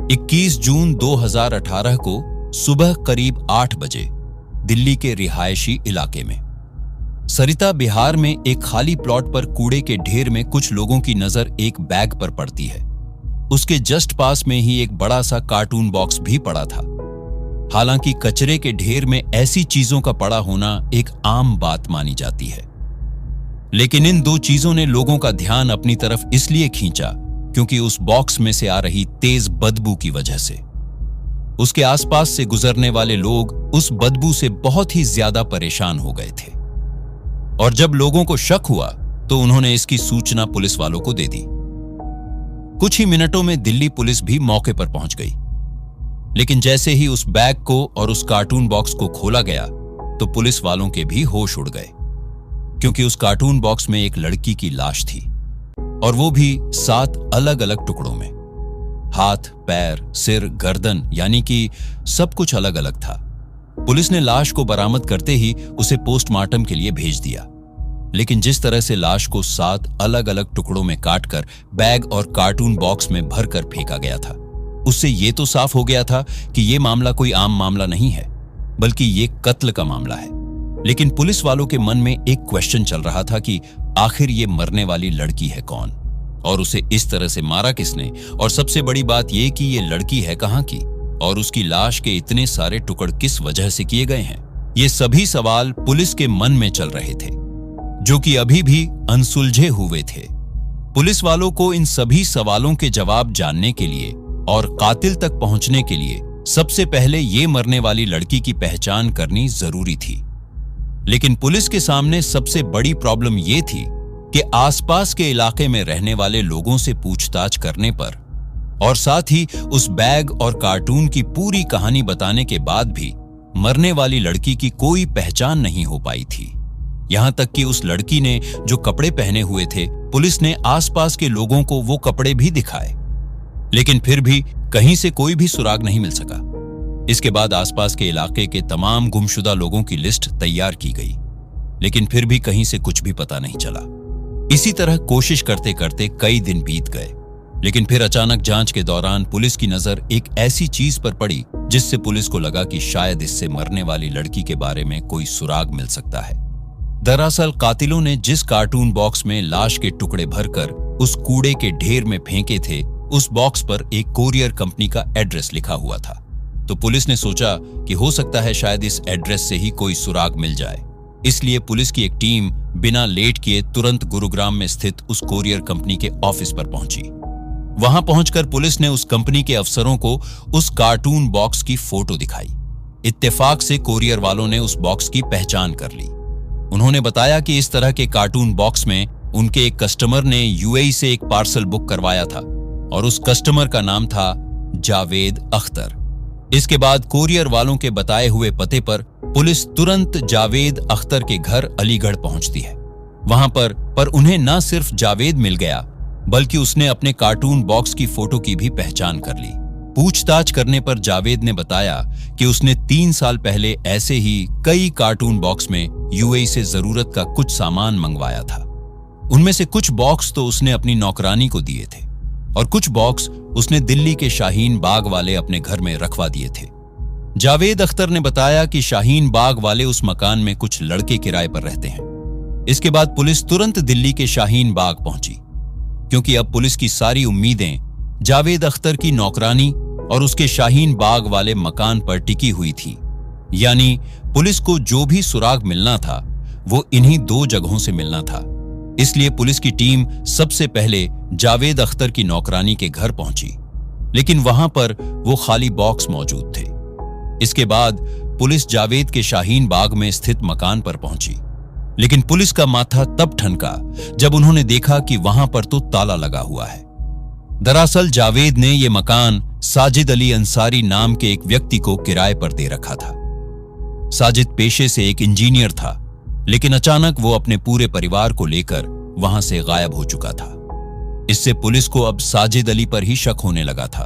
21 जून 2018 को सुबह करीब 8 बजे दिल्ली के रिहायशी इलाके में सरिता बिहार में एक खाली प्लॉट पर कूड़े के ढेर में कुछ लोगों की नजर एक बैग पर पड़ती है। उसके जस्ट पास में ही एक बड़ा सा कार्टून बॉक्स भी पड़ा था। हालांकि कचरे के ढेर में ऐसी चीजों का पड़ा होना एक आम बात मानी जाती है, लेकिन इन दो चीजों ने लोगों का ध्यान अपनी तरफ इसलिए खींचा क्योंकि उस बॉक्स में से आ रही तेज बदबू की वजह से। उसके आसपास से गुजरने वाले लोग उस बदबू से बहुत ही ज्यादा परेशान हो गए थे और जब लोगों को शक हुआ तो उन्होंने इसकी सूचना पुलिस वालों को दे दी। कुछ ही मिनटों में दिल्ली पुलिस भी मौके पर पहुंच गई, लेकिन जैसे ही उस बैग को और उस कार्टून बॉक्स को खोला गया तो पुलिस वालों के भी होश उड़ गए, क्योंकि उस कार्टून बॉक्स में एक लड़की की लाश थी और वो भी 7 अलग अलग टुकड़ों में। हाथ, पैर, सिर, गर्दन, यानी कि सब कुछ अलग अलग था। पुलिस ने लाश को बरामद करते ही उसे पोस्टमार्टम के लिए भेज दिया, लेकिन जिस तरह से लाश को 7 अलग अलग टुकड़ों में काटकर बैग और कार्टून बॉक्स में भरकर फेंका गया था, उससे ये तो साफ हो गया था कि ये मामला कोई आम मामला नहीं है, बल्कि ये कत्ल का मामला है। लेकिन पुलिस वालों के मन में एक क्वेश्चन चल रहा था कि आखिर ये मरने वाली लड़की है कौन और उसे इस तरह से मारा किसने, और सबसे बड़ी बात यह कि ये लड़की है कहां की और उसकी लाश के इतने सारे टुकड़ किस वजह से किए गए हैं। ये सभी सवाल पुलिस के मन में चल रहे थे, जो कि अभी भी अनसुलझे हुए थे। पुलिस वालों को इन सभी सवालों के जवाब जानने के लिए और कातिल तक पहुंचने के लिए सबसे पहले ये मरने वाली लड़की की पहचान करनी जरूरी थी। लेकिन पुलिस के सामने सबसे बड़ी प्रॉब्लम ये थी कि आसपास के इलाके में रहने वाले लोगों से पूछताछ करने पर और साथ ही उस बैग और कार्टून की पूरी कहानी बताने के बाद भी मरने वाली लड़की की कोई पहचान नहीं हो पाई थी। यहां तक कि उस लड़की ने जो कपड़े पहने हुए थे, पुलिस ने आसपास के लोगों को वो कपड़े भी दिखाए, लेकिन फिर भी कहीं से कोई भी सुराग नहीं मिल सका। इसके बाद आसपास के इलाके के तमाम गुमशुदा लोगों की लिस्ट तैयार की गई, लेकिन फिर भी कहीं से कुछ भी पता नहीं चला। इसी तरह कोशिश करते करते कई दिन बीत गए, लेकिन फिर अचानक जांच के दौरान पुलिस की नजर एक ऐसी चीज पर पड़ी जिससे पुलिस को लगा कि शायद इससे मरने वाली लड़की के बारे में कोई सुराग मिल सकता है। दरअसल कातिलों ने जिस कार्टून बॉक्स में लाश के टुकड़े भरकर उस कूड़े के ढेर में फेंके थे, उस बॉक्स पर एक कोरियर कंपनी का एड्रेस लिखा हुआ था। तो पुलिस ने सोचा कि हो सकता है शायद इस एड्रेस से ही कोई सुराग मिल जाए। इसलिए पुलिस की एक टीम बिना लेट किए तुरंत गुरुग्राम में स्थित उस कोरियर कंपनी के ऑफिस पर पहुंची। वहां पहुंचकर पुलिस ने उस कंपनी के अफसरों को उस कार्टून बॉक्स की फोटो दिखाई। इत्तेफाक से कोरियर वालों ने उस बॉक्स की पहचान कर ली। उन्होंने बताया कि इस तरह के कार्टून बॉक्स में उनके एक कस्टमर ने यूएई से एक पार्सल बुक करवाया था और उस कस्टमर का नाम था जावेद अख्तर। इसके बाद कोरियर वालों के बताए हुए पते पर पुलिस तुरंत जावेद अख्तर के घर अलीगढ़ पहुंचती है। वहां पर उन्हें न सिर्फ जावेद मिल गया, बल्कि उसने अपने कार्टून बॉक्स की फोटो की भी पहचान कर ली। पूछताछ करने पर जावेद ने बताया कि उसने 3 साल पहले ऐसे ही कई कार्टून बॉक्स में यूएई से जरूरत का कुछ सामान मंगवाया था। उनमें से कुछ बॉक्स तो उसने अपनी नौकरानी को दिए थे और कुछ बॉक्स उसने दिल्ली के शाहीन बाग वाले अपने घर में रखवा दिए थे। जावेद अख्तर ने बताया कि शाहीन बाग वाले उस मकान में कुछ लड़के किराए पर रहते हैं। इसके बाद पुलिस तुरंत दिल्ली के शाहीन बाग पहुंची, क्योंकि अब पुलिस की सारी उम्मीदें जावेद अख्तर की नौकरानी और उसके शाहीन बाग वाले मकान पर टिकी हुई थी। यानी पुलिस को जो भी सुराग मिलना था वो इन्हीं 2 जगहों से मिलना था। इसलिए पुलिस की टीम सबसे पहले जावेद अख्तर की नौकरानी के घर पहुंची, लेकिन वहां पर वो खाली बॉक्स मौजूद थे। इसके बाद पुलिस जावेद के शाहीन बाग में स्थित मकान पर पहुंची, लेकिन पुलिस का माथा तब ठनका जब उन्होंने देखा कि वहां पर तो ताला लगा हुआ है। दरअसल जावेद ने यह मकान साजिद अली अंसारी नाम के एक व्यक्ति को किराए पर दे रखा था। साजिद पेशे से एक इंजीनियर था, लेकिन अचानक वो अपने पूरे परिवार को लेकर वहां से गायब हो चुका था। इससे पुलिस को अब साजिद अली पर ही शक होने लगा था,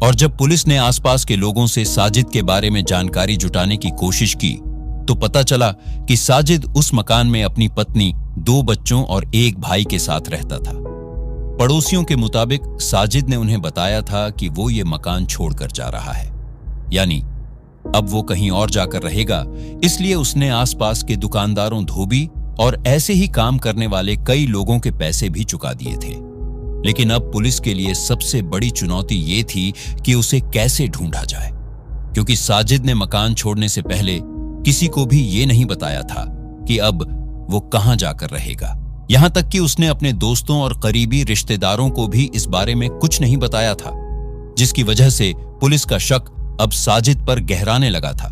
और जब पुलिस ने आसपास के लोगों से साजिद के बारे में जानकारी जुटाने की कोशिश की तो पता चला कि साजिद उस मकान में अपनी पत्नी, 2 बच्चों और 1 भाई के साथ रहता था। पड़ोसियों के मुताबिक साजिद ने उन्हें बताया था कि वो ये मकान छोड़कर जा रहा है, यानी अब वो कहीं और जाकर रहेगा। इसलिए उसने आसपास के दुकानदारों, धोबी और ऐसे ही काम करने वाले कई लोगों के पैसे भी चुका दिए थे। लेकिन अब पुलिस के लिए सबसे बड़ी चुनौती ये थी कि उसे कैसे ढूंढा जाए, क्योंकि साजिद ने मकान छोड़ने से पहले किसी को भी ये नहीं बताया था कि अब वो कहां जाकर रहेगा। यहां तक कि उसने अपने दोस्तों और करीबी रिश्तेदारों को भी इस बारे में कुछ नहीं बताया था, जिसकी वजह से पुलिस का शक अब साजिद पर गहराने लगा था।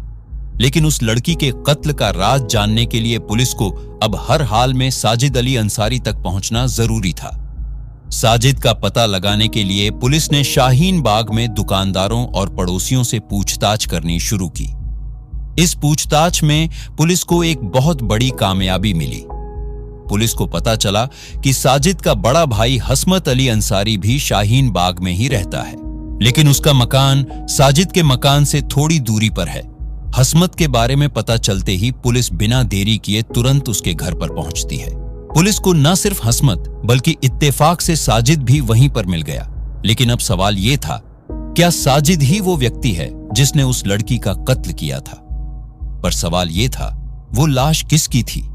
लेकिन उस लड़की के कत्ल का राज जानने के लिए पुलिस को अब हर हाल में साजिद अली अंसारी तक पहुंचना जरूरी था। साजिद का पता लगाने के लिए पुलिस ने शाहीन बाग में दुकानदारों और पड़ोसियों से पूछताछ करनी शुरू की। इस पूछताछ में पुलिस को एक बहुत बड़ी कामयाबी मिली। पुलिस को पता चला कि साजिद का बड़ा भाई हसमत अली अंसारी भी शाहीन बाग में ही रहता है, लेकिन उसका मकान साजिद के मकान से थोड़ी दूरी पर है। हसमत के बारे में पता चलते ही पुलिस बिना देरी किए तुरंत उसके घर पर पहुंचती है। पुलिस को न सिर्फ हसमत बल्कि इत्तेफाक से साजिद भी वहीं पर मिल गया। लेकिन अब सवाल यह था, क्या साजिद ही वो व्यक्ति है जिसने उस लड़की का कत्ल किया था? पर सवाल यह था, वो लाश किसकी थी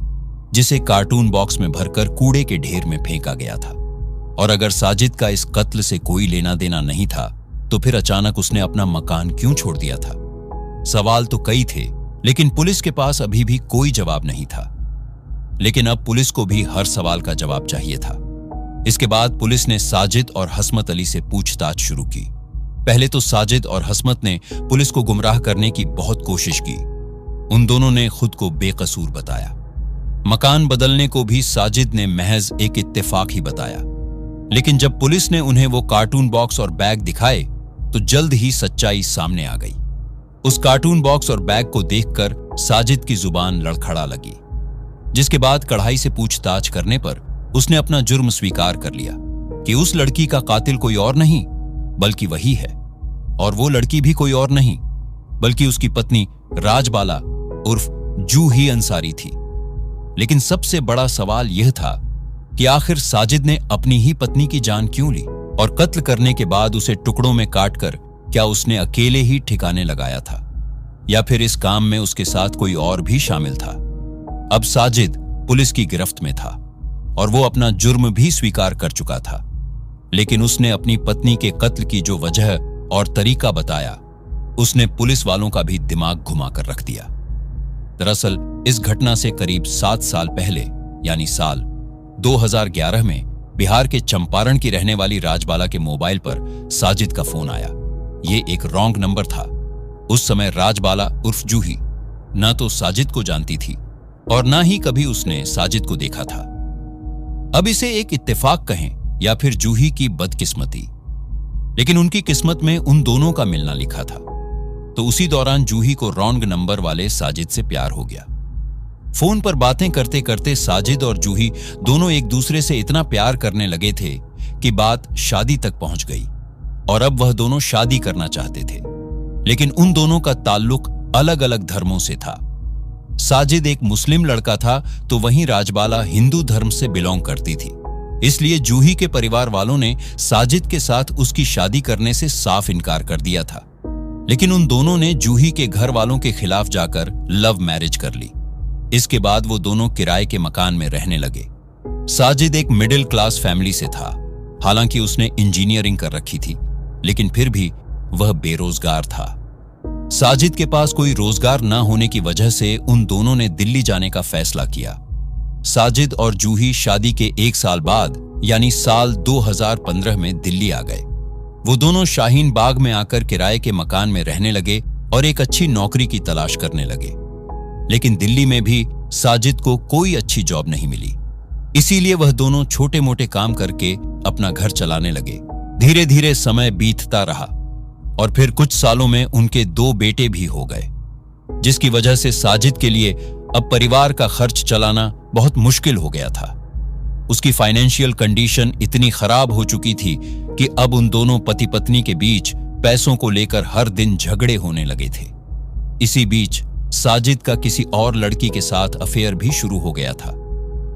जिसे कार्टून बॉक्स में भरकर कूड़े के ढेर में फेंका गया था? और अगर साजिद का इस कत्ल से कोई लेना देना नहीं था, तो फिर अचानक उसने अपना मकान क्यों छोड़ दिया था? सवाल तो कई थे, लेकिन पुलिस के पास अभी भी कोई जवाब नहीं था। लेकिन अब पुलिस को भी हर सवाल का जवाब चाहिए था। इसके बाद पुलिस ने साजिद और हसमत अली से पूछताछ शुरू की। पहले तो साजिद और हसमत ने पुलिस को गुमराह करने की बहुत कोशिश की। उन दोनों ने खुद को बेकसूर बताया। मकान बदलने को भी साजिद ने महज एक इत्तेफाक ही बताया। लेकिन जब पुलिस ने उन्हें वो कार्टून बॉक्स और बैग दिखाए, तो जल्द ही सच्चाई सामने आ गई। उस कार्टून बॉक्स और बैग को देखकर साजिद की जुबान लड़खड़ा लगी, जिसके बाद कड़ाई से पूछताछ करने पर उसने अपना जुर्म स्वीकार कर लिया कि उस लड़की का कातिल कोई और नहीं बल्कि वही है, और वो लड़की भी कोई और नहीं बल्कि उसकी पत्नी राजबाला उर्फ जूही अंसारी थी। लेकिन सबसे बड़ा सवाल यह था कि आखिर साजिद ने अपनी ही पत्नी की जान क्यों ली, और कत्ल करने के बाद उसे टुकड़ों में काटकर क्या उसने अकेले ही ठिकाने लगाया था, या फिर इस काम में उसके साथ कोई और भी शामिल था? अब साजिद पुलिस की गिरफ्त में था और वो अपना जुर्म भी स्वीकार कर चुका था। लेकिन उसने अपनी पत्नी के कत्ल की जो वजह और तरीका बताया, उसने पुलिस वालों का भी दिमाग घुमा कर रख दिया। दरअसल इस घटना से करीब 7 साल पहले, यानी साल 2011 में बिहार के चंपारण की रहने वाली राजबाला के मोबाइल पर साजिद का फोन आया। ये एक रॉन्ग नंबर था। उस समय राजबाला उर्फ जूही न तो साजिद को जानती थी और न ही कभी उसने साजिद को देखा था। अब इसे एक इत्तेफाक कहें या फिर जूही की बदकिस्मती, लेकिन उनकी किस्मत में उन दोनों का मिलना लिखा था। तो उसी दौरान जूही को रॉन्ग नंबर वाले साजिद से प्यार हो गया। फोन पर बातें करते करते साजिद और जूही दोनों एक दूसरे से इतना प्यार करने लगे थे कि बात शादी तक पहुंच गई, और अब वह दोनों शादी करना चाहते थे। लेकिन उन दोनों का ताल्लुक अलग अलग धर्मों से था। साजिद एक मुस्लिम लड़का था, तो वहीं राजबाला हिंदू धर्म से बिलोंग करती थी। इसलिए जूही के परिवार वालों ने साजिद के साथ उसकी शादी करने से साफ इनकार कर दिया था। लेकिन उन दोनों ने जूही के घर वालों के खिलाफ जाकर लव मैरिज कर ली। इसके बाद वो दोनों किराए के मकान में रहने लगे। साजिद एक मिडिल क्लास फैमिली से था। हालांकि उसने इंजीनियरिंग कर रखी थी, लेकिन फिर भी वह बेरोजगार था। साजिद के पास कोई रोजगार न होने की वजह से उन दोनों ने दिल्ली जाने का फैसला किया। साजिद और जूही शादी के 1 साल बाद, यानी साल 2015 में दिल्ली आ गए। वो दोनों शाहीन बाग में आकर किराए के मकान में रहने लगे और एक अच्छी नौकरी की तलाश करने लगे। लेकिन दिल्ली में भी साजिद को कोई अच्छी जॉब नहीं मिली। इसीलिए वह दोनों छोटे मोटे काम करके अपना घर चलाने लगे। धीरे धीरे समय बीतता रहा और फिर कुछ सालों में उनके 2 बेटे भी हो गए, जिसकी वजह से साजिद के लिए अब परिवार का खर्च चलाना बहुत मुश्किल हो गया था। उसकी फाइनेंशियल कंडीशन इतनी खराब हो चुकी थी कि अब उन दोनों पति पत्नी के बीच पैसों को लेकर हर दिन झगड़े होने लगे थे। इसी बीच साजिद का किसी और लड़की के साथ अफेयर भी शुरू हो गया था।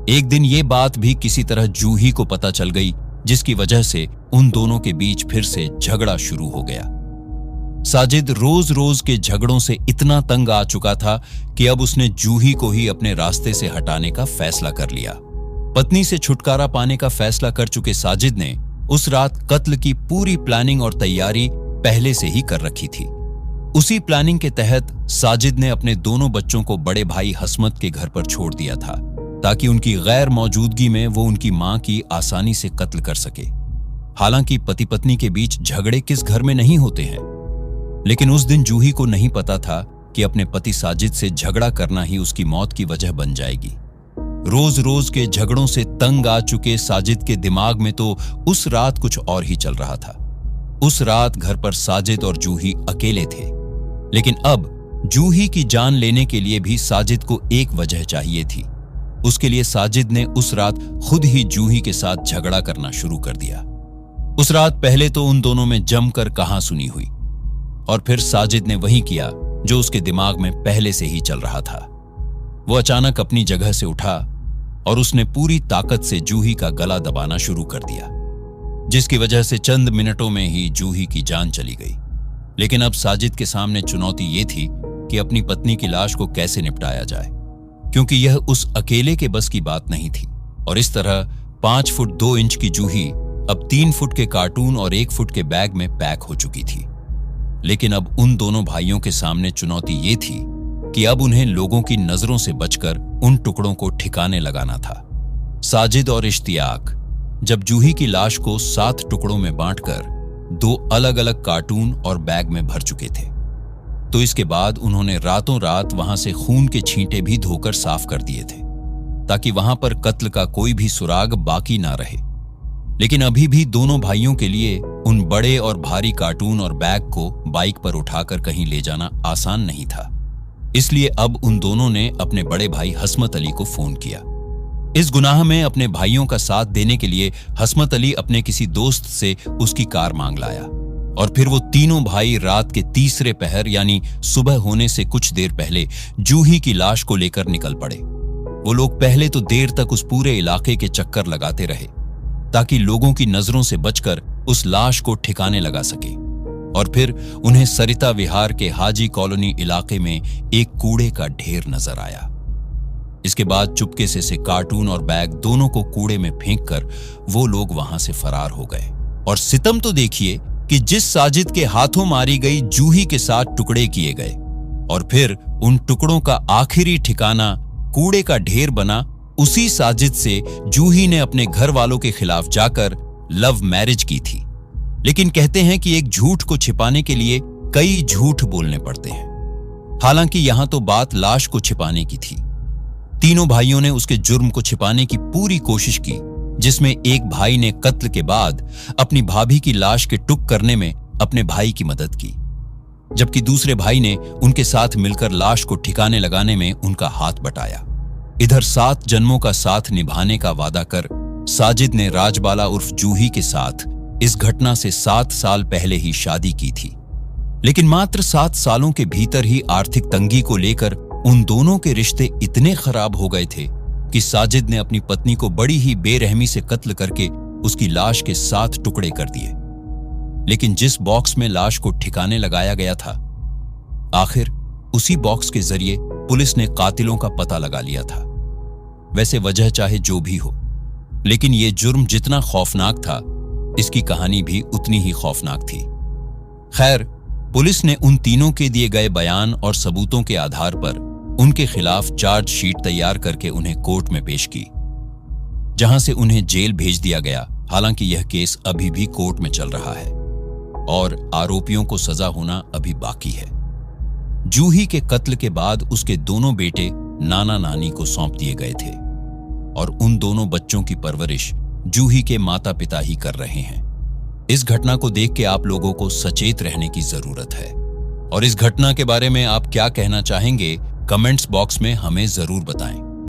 एक दिन ये बात भी किसी तरह जूही को पता चल गई, जिसकी वजह से उन दोनों के बीच फिर से झगड़ा शुरू हो गया। साजिद रोज रोज के झगड़ों से इतना तंग आ चुका था कि अब उसने जूही को ही अपने रास्ते से हटाने का फैसला कर लिया। पत्नी से छुटकारा पाने का फैसला कर चुके साजिद ने उस रात कत्ल की पूरी प्लानिंग और तैयारी पहले से ही कर रखी थी। उसी प्लानिंग के तहत साजिद ने अपने दोनों बच्चों को बड़े भाई हसमत के घर पर छोड़ दिया था, ताकि उनकी गैर मौजूदगी में वो उनकी मां की आसानी से कत्ल कर सके। हालांकि पति पत्नी के बीच झगड़े किस घर में नहीं होते हैं, लेकिन उस दिन जूही को नहीं पता था कि अपने पति साजिद से झगड़ा करना ही उसकी मौत की वजह बन जाएगी। रोज रोज के झगड़ों से तंग आ चुके साजिद के दिमाग में तो उस रात कुछ और ही चल रहा था। उस रात घर पर साजिद और जूही अकेले थे, लेकिन अब जूही की जान लेने के लिए भी साजिद को एक वजह चाहिए थी। उसके लिए साजिद ने उस रात खुद ही जूही के साथ झगड़ा करना शुरू कर दिया। उस रात पहले तो उन दोनों में जमकर कहासुनी हुई, और फिर साजिद ने वही किया जो उसके दिमाग में पहले से ही चल रहा था। वो अचानक अपनी जगह से उठा और उसने पूरी ताकत से जूही का गला दबाना शुरू कर दिया, जिसकी वजह से चंद मिनटों में ही जूही की जान चली गई। लेकिन अब साजिद के सामने चुनौती ये थी कि अपनी पत्नी की लाश को कैसे निपटाया जाए, क्योंकि यह उस अकेले के बस की बात नहीं थी। और इस तरह 5 फुट 2 इंच की जूही अब 3 फुट के कार्टून और 1 फुट के बैग में पैक हो चुकी थी। लेकिन अब उन दोनों भाइयों के सामने चुनौती ये थी कि अब उन्हें लोगों की नजरों से बचकर उन टुकड़ों को ठिकाने लगाना था। साजिद और इश्तियाक जब जूही की लाश को 7 टुकड़ों में बांटकर 2 अलग अलग कार्टून और बैग में भर चुके थे, तो इसके बाद उन्होंने रातों रात वहां से खून के छींटे भी धोकर साफ कर दिए थे, ताकि वहां पर कत्ल का कोई भी सुराग बाकी ना रहे। लेकिन अभी भी दोनों भाइयों के लिए उन बड़े और भारी कार्टून और बैग को बाइक पर उठाकर कहीं ले जाना आसान नहीं था। इसलिए अब उन दोनों ने अपने बड़े भाई हसमत अली को फोन किया। इस गुनाह में अपने भाइयों का साथ देने के लिए हसमत अली अपने किसी दोस्त से उसकी कार मांग लाया, और फिर वो तीनों भाई रात के तीसरे पहर यानी सुबह होने से कुछ देर पहले जूही की लाश को लेकर निकल पड़े। वो लोग पहले तो देर तक उस पूरे इलाके के चक्कर लगाते रहे, ताकि लोगों की नजरों से बचकर उस लाश को ठिकाने लगा सके। और फिर उन्हें सरिता विहार के हाजी कॉलोनी इलाके में एक कूड़े का ढेर नजर आया। इसके बाद चुपके से कार्टून और बैग दोनों को कूड़े में फेंककर वो लोग वहां से फरार हो गए। और सितम तो देखिए कि जिस साजिद के हाथों मारी गई जूही के साथ टुकड़े किए गए, और फिर उन टुकड़ों का आखिरी ठिकाना कूड़े का ढेर बना उसी साजिद से जूही ने अपने घर वालों के खिलाफ जाकर लव मैरिज की थी। लेकिन कहते हैं कि एक झूठ को छिपाने के लिए कई झूठ बोलने पड़ते हैं। हालांकि यहां तो बात लाश को छिपाने की थी। तीनों भाइयों ने उसके जुर्म को छिपाने की पूरी कोशिश की, जिसमें एक भाई ने कत्ल के बाद अपनी भाभी की लाश के टुक करने में अपने भाई की मदद की, जबकि दूसरे भाई ने उनके साथ मिलकर लाश को ठिकाने लगाने में उनका हाथ बटाया। इधर 7 जन्मों का साथ निभाने का वादा कर साजिद ने राजबाला उर्फ जूही के साथ इस घटना से 7 साल पहले ही शादी की थी। लेकिन मात्र 7 सालों के भीतर ही आर्थिक तंगी को लेकर उन दोनों के रिश्ते इतने खराब हो गए थे कि साजिद ने अपनी पत्नी को बड़ी ही बेरहमी से कत्ल करके उसकी लाश के 7 टुकड़े कर दिए। लेकिन जिस बॉक्स में लाश को ठिकाने लगाया गया था, आखिर उसी बॉक्स के जरिए पुलिस ने कातिलों का पता लगा लिया था। वैसे वजह चाहे जो भी हो, लेकिन यह जुर्म जितना खौफनाक था, इसकी कहानी भी उतनी ही खौफनाक थी। खैर, पुलिस ने उन तीनों के दिए गए बयान और सबूतों के आधार पर उनके खिलाफ चार्जशीट तैयार करके उन्हें कोर्ट में पेश की, जहां से उन्हें जेल भेज दिया गया। हालांकि यह केस अभी भी कोर्ट में चल रहा है और आरोपियों को सजा होना अभी बाकी है। जूही के कत्ल के बाद उसके दोनों बेटे नाना नानी को सौंप दिए गए थे, और उन दोनों बच्चों की परवरिश जूही के माता पिता ही कर रहे हैं। इस घटना को देख के आप लोगों को सचेत रहने की जरूरत है, और इस घटना के बारे में आप क्या कहना चाहेंगे, कमेंट्स बॉक्स में हमें जरूर बताएं।